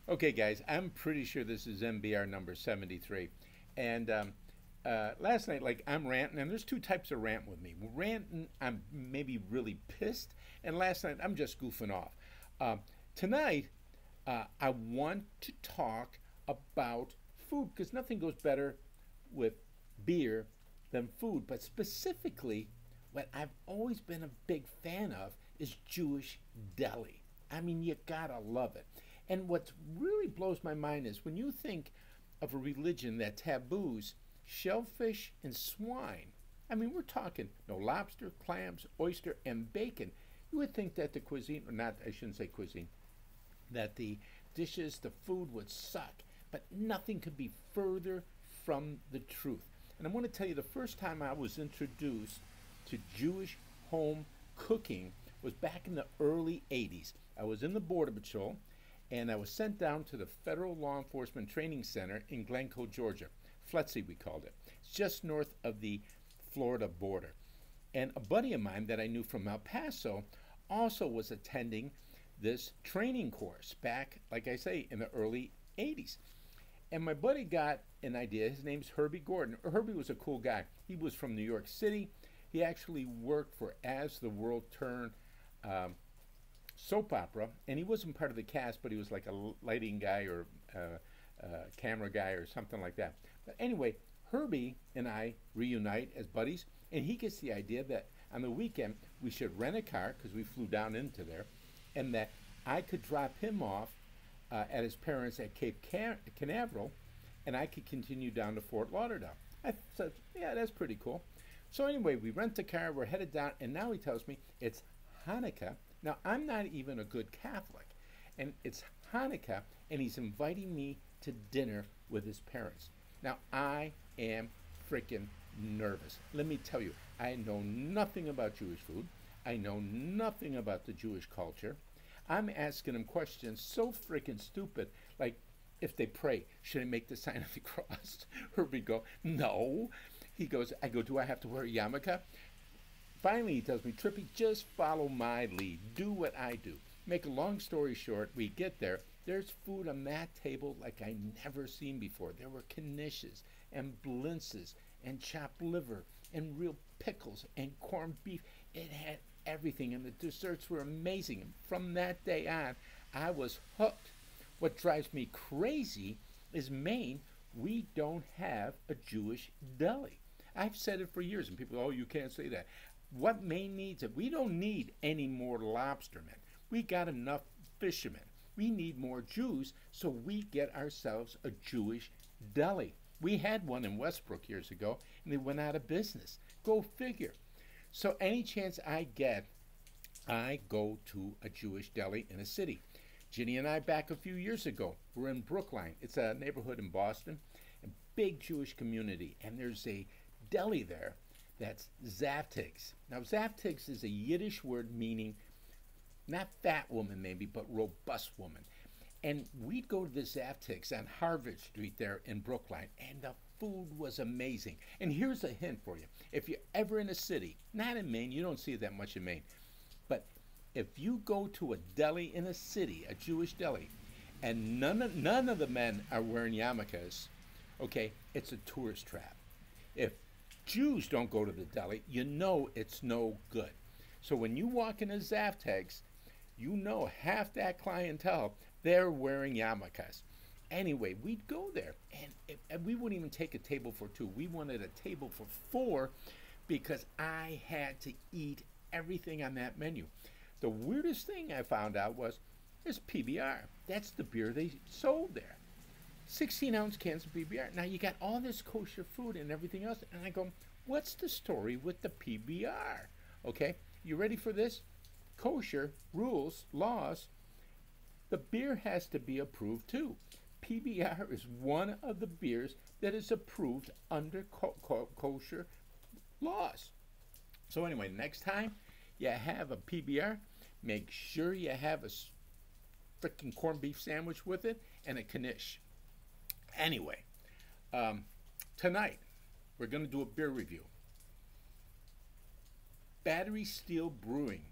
Okay, guys, I'm pretty sure this is MBR number 73. And last night, like, I'm ranting, and there's two types of rant with me. Ranting, I'm maybe really pissed, and last night, I'm just goofing off. Um, Tonight, I want to talk about food because nothing goes better with beer than food, but specifically, what I've always been a big fan of is Jewish deli. I mean, you gotta love it. And what really blows my mind is when you think of a religion that taboos shellfish and swine. I mean, we're talking no lobster, clams, oyster, and bacon. You would think that the cuisine, or not, I shouldn't say cuisine, that the dishes, the food would suck, but nothing could be further from the truth. And I want to tell you the first time I was introduced to Jewish home cooking was back in the early 80s. I was in the Border Patrol and I was sent down to the Federal Law Enforcement Training Center in Glencoe, Georgia. FLETC, we called it. It's just north of the Florida border. And a buddy of mine that I knew from El Paso also was attending this training course back, like I say, in the early 80s. And my buddy got an idea. His name's Herbie Gordon. Herbie was a cool guy. He was from New York City. He actually worked for As the World Turned um, soap opera, and he wasn't part of the cast, but he was like a lighting guy or camera guy or something like that. But anyway, Herbie and I reunite as buddies, and he gets the idea that on the weekend we should rent a car because we flew down into there, and that I could drop him off at his parents at Cape Canaveral, and I could continue down to Fort Lauderdale. I said, yeah, that's pretty cool. So anyway, we rent the car, we're headed down, and now he tells me it's Hanukkah. Now, I'm not even a good Catholic, and it's Hanukkah, and he's inviting me to dinner with his parents. Now, I am freaking nervous. Let me tell you, I know nothing about Jewish food. I know nothing about the Jewish culture. I'm asking him questions so freaking stupid, like if they pray, should I make the sign of the cross? Herbie go, no. He goes, I go, do I have to wear a yarmulke? Finally, he tells me, Trippy, just follow my lead. Do what I do. Make a long story short, we get there. There's food on that table like I never seen before. There were knishes and blintzes and chopped liver and real pickles and corned beef. It had everything, and the desserts were amazing. And from that day on, I was hooked. What drives me crazy is Maine, we don't have a Jewish deli. I've said it for years, and people go, oh, you can't say that. What Maine needs, we don't need any more lobstermen. We got enough fishermen. We need more Jews, so we get ourselves a Jewish deli. We had one in Westbrook years ago, and they went out of business. Go figure. So any chance I get, I go to a Jewish deli in a city. Ginny and I, back a few years ago, were in Brookline. It's a neighborhood in Boston, a big Jewish community, and there's a deli there that's Zavtigs. Now, Zavtigs is a Yiddish word meaning not fat woman maybe, but robust woman. And we'd go to the Zavtigs on Harvard Street there in Brookline, and the food was amazing. And here's a hint for you. If you're ever in a city, not in Maine, you don't see it that much in Maine, but if you go to a deli in a city, a Jewish deli, and none of the men are wearing yarmulkes, okay, it's a tourist trap. If Jews don't go to the deli, you know it's no good. So when you walk into Zavtags, you know half that clientele, they're wearing yarmulkes. Anyway, we'd go there, and we wouldn't even take a table for two. We wanted a table for four because I had to eat everything on that menu. The weirdest thing I found out was there's PBR. That's the beer they sold there. 16-ounce cans of PBR. Now you got all this kosher food and everything else, and I go, what's the story with the PBR? Okay, you ready for this? Kosher rules, laws. The beer has to be approved too. PBR is one of the beers that is approved under kosher laws. So anyway, next time you have a PBR, make sure you have a freaking corned beef sandwich with it and a knish. Anyway, tonight we're going to do a beer review. Battery Steel Brewing.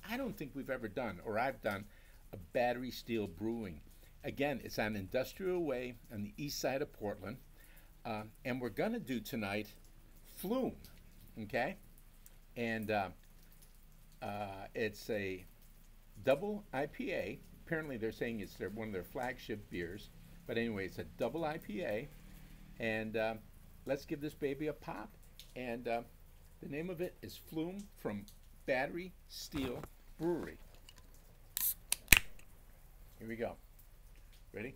I don't think we've ever done, or I've done, a Battery Steel Brewing. Again, it's on Industrial Way on the east side of Portland. And we're going to do tonight Flume, okay? And it's a double IPA. Apparently, they're saying it's one of their flagship beers. But anyway, it's a double IPA. And let's give this baby a pop. And the name of it is Flume from Battery Steel Brewery. Here we go. Ready?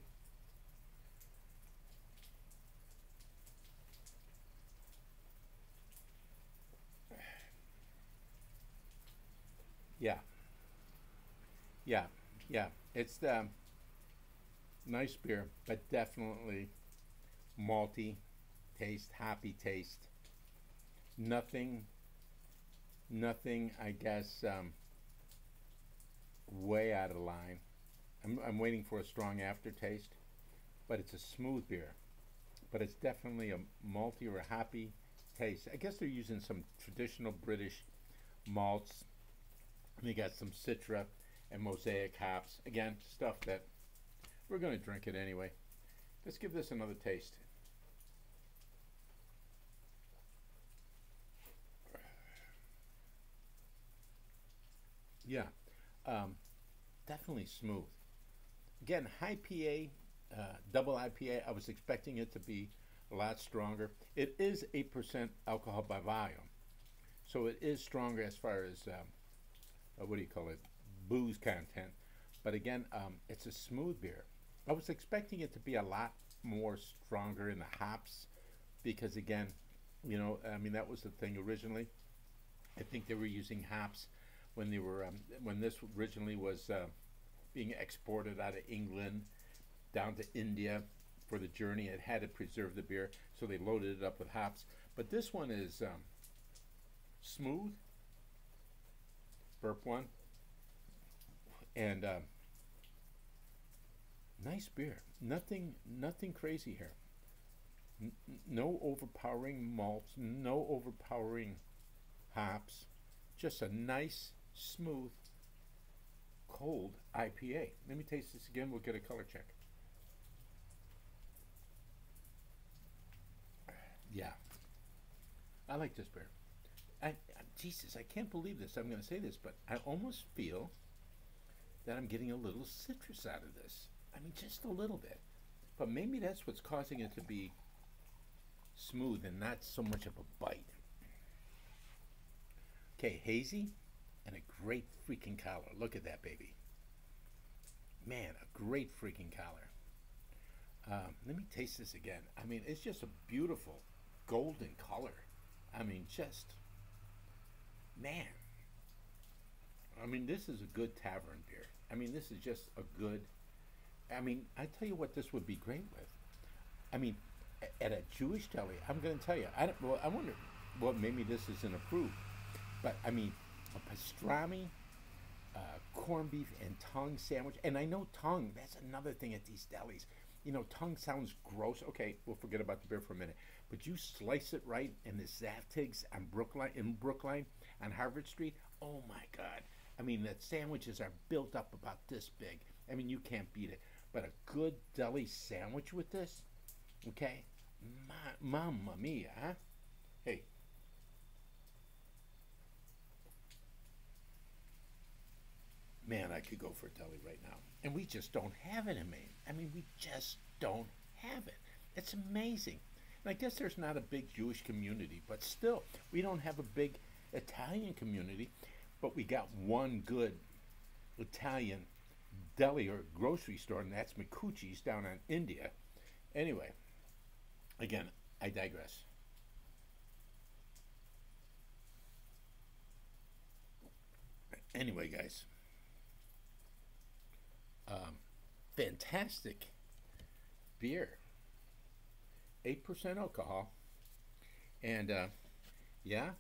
Yeah, yeah, yeah. It's the nice beer, but definitely malty taste, hoppy taste. Nothing, nothing. I guess way out of line. I'm waiting for a strong aftertaste, but it's a smooth beer. But it's definitely a malty or a hoppy taste. I guess they're using some traditional British malts. They got some Citra and Mosaic hops. Again, stuff that we're going to drink it anyway. Let's give this another taste. Yeah, definitely smooth. Again, high PA, double IPA. I was expecting it to be a lot stronger. It is 8% alcohol by volume, so it is stronger as far as what do you call it, booze content. But again, it's a smooth beer. I was expecting it to be a lot more stronger in the hops because again, you know, I mean that was the thing originally. I think they were using hops when they were when this originally was being exported out of England down to India for the journey. It had to preserve the beer, so they loaded it up with hops. But this one is smooth. Burp one. And nice beer. Nothing crazy here. No overpowering malts, no overpowering hops. Just a nice, smooth, cold IPA. Let me taste this again. We'll get a color check. Yeah, I like this beer. Jesus, I can't believe this. I'm going to say this, but I almost feel that I'm getting a little citrus out of this. I mean, just a little bit. But maybe that's what's causing it to be smooth and not so much of a bite. Okay, hazy and a great freaking color. Look at that, baby. Man, a great freaking color. Let me taste this again. I mean, it's just a beautiful golden color. I mean, just, man. I mean, this is a good tavern beer. I mean, this is just a good, I mean, I tell you what this would be great with. I mean, at a Jewish deli, I'm going to tell you, well, I wonder, well, maybe this isn't approved, but I mean, a pastrami, corned beef, and tongue sandwich. And I know tongue, that's another thing at these delis. You know, tongue sounds gross. Okay, we'll forget about the beer for a minute. But you slice it right in the Zaftigs on Brookline, on Harvard Street. Oh my God. I mean, the sandwiches are built up about this big. I mean, you can't beat it. But a good deli sandwich with this, okay? Mamma mia, huh? Hey. Man, I could go for a deli right now. And we just don't have it in Maine. I mean, we just don't have it. It's amazing. And I guess there's not a big Jewish community, but still, we don't have a big Italian community. But we got one good Italian deli or grocery store, and that's Micucci's down on India. Anyway, again, I digress. Anyway, guys, fantastic beer, 8% alcohol, and yeah,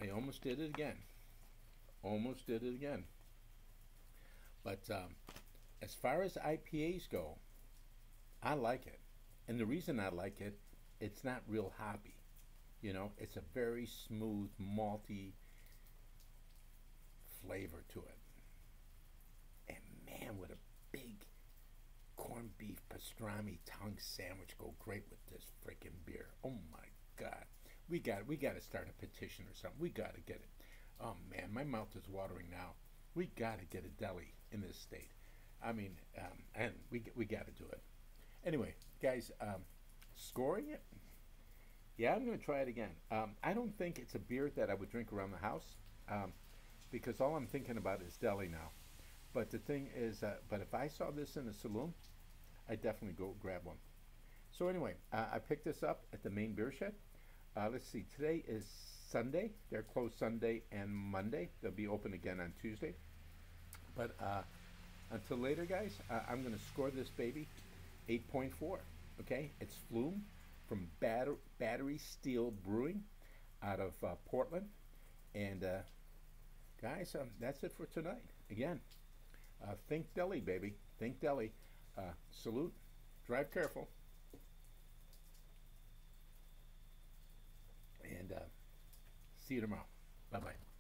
I almost did it again. Almost did it again. But as far as IPAs go, I like it. And the reason I like it, it's not real hoppy. You know, it's a very smooth, malty flavor to it. And man, with a big, beef pastrami tongue sandwich go great with this freaking beer. Oh my God. We got to start a petition or something. We got to get it. Oh man, my mouth is watering now. We got to get a deli in this state. I mean, and we got to do it. Anyway, guys, scoring it? Yeah, I'm going to try it again. I don't think it's a beer that I would drink around the house because all I'm thinking about is deli now. But the thing is, but if I saw this in a saloon, I'd definitely go grab one. So anyway, I picked this up at the Maine Beer Shed. Let's see, today is Sunday. They're closed Sunday and Monday. They'll be open again on Tuesday. But until later, guys, I'm going to score this baby 8.4. Okay, it's Flume from Battery Steel Brewing out of Portland. And guys, that's it for tonight. Again, think deli, baby. Think deli. Salute. Drive careful. And see you tomorrow. Bye-bye.